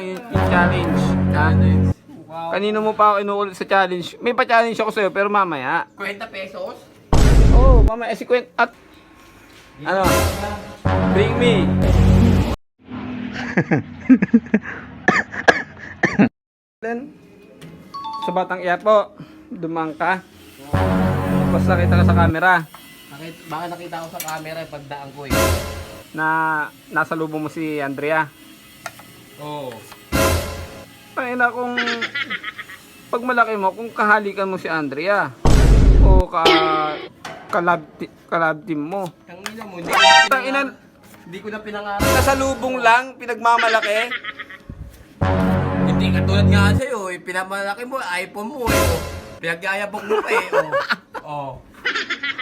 Yung challenge. Challenge. Wow. Kanino mo pa ako inuulit sa challenge? May pa-challenge ako sa'yo pero mamaya. 50 pesos? Oo, mamaya si Quint at ano? Bring me. Then, sa Batang Quiapo, dumang ka. Tapos nakita ka sa camera Baka nakita ko sa camera yung pagdaan ko eh. na nasa lubong mo si Andrea. Oo. Ay na kung pag malaki mo, kung kahalikan mo si Andrea o kalab team mo. Tangina mo, Tanginan, hindi ko na pinangarap. nasa lubong lang, pinagmamalaki. Hindi katulad nga sa'yo eh. Pinamalaki mo, iPhone mo eh. Oh. Pinagyayabok mo pa eh. Oh.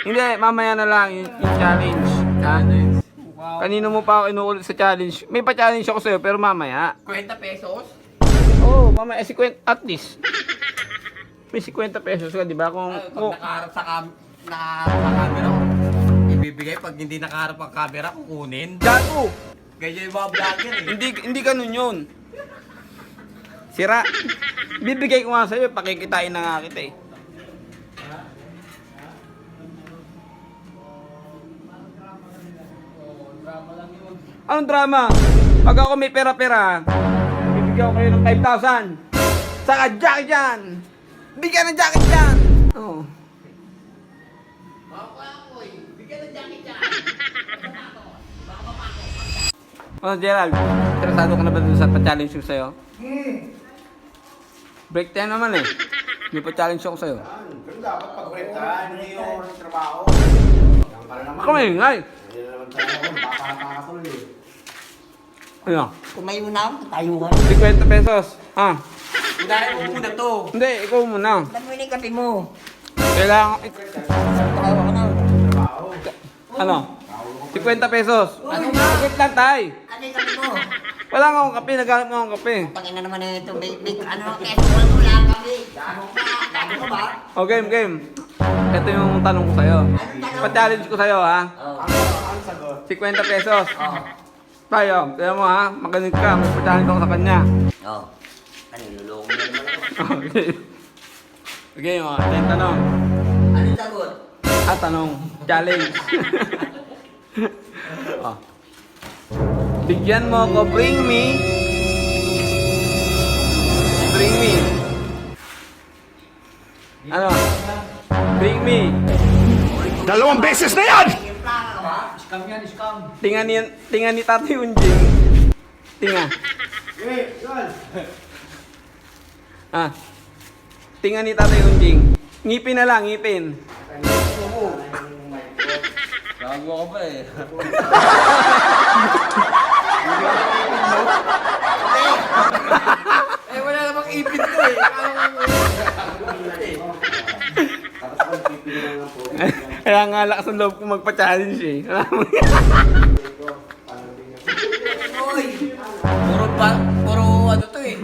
Hindi, mamaya na lang yung challenge. Challenge. Wow. Kanino mo pa ako inuulit sa challenge? May pa-challenge ako sa'yo pero mamaya. 50 pesos? Oo, mamaya si Quint, at least. May 50 pesos ka, di ba? Kung, Pag nakaharap sa camera ko, ibibigay. Pag hindi nakaharap ang camera, kukunin. gago! Ganyan yung mga vlogger eh. Hindi ganun yun. Sira. Bibigay ko nga sa'yo, pakikitain na nga kita eh. Anong drama? Pag ako may pera-pera, bibigyan ko kayo ng 5,000. Saka jacket dyan. Bigyan ng jacket dyan. Oo. Oh, Gerald, interesado ka na ba dun sa pa-challenge ko sa'yo? Break time naman eh. May pa-challenge ako sa'yo. Pero dapat pag-break ka, hindi yung oras ng trabaho. Yan ka na naman. Ako may ingay. Hindi na naman tayo ako, napapalata ka tuloy eh. Ano? Tumayo na ako, tatayuhan. 50 pesos. Ha? Unahin mo muna to. Hindi, ikaw muna. Alam mo yun yung kape mo. Kailangan, Tayo ka na. Trabaho. ano? 50 pesos. Ano nga? Sakit lang tay. Ano yung kape mo? Wala nga akong kape, naghanap nga akong kape. Pangina naman na ito, big, ano, keso, wala ang kape. Gago ka, gago ka ba? O game. Ito yung tanong ko sa'yo. Pa-challenge ko sa'yo ha. Oo. Ang sagot. 50 pesos. Oo. Tayo, kaya mo ha, magaling ka, may pa-challenge ako sa kanya. Oo. Ano, niluloko mo naman ako. Okay. Okay, ito yung tanong. Ano yung sagot? Tanong. Challenge. Oh. Bigyan mo ako, bring me. Bring me. Ano? Bring me. Dalawang beses na yan! Yung plaka ka ba? Scam yan, scam. Tinga ni Tatay Unjing. Tinga. Eh, yun. Ah. Tinga ni Tatay Unjing. Ngipin na lang, ngipin. Gago ka ba eh. Eh, wala namang ipit ko eh. Tapos kung pipili lang ng po. Kaya nga lakas ng loob ko magpa-challenge eh. Uy! Puro ano to eh.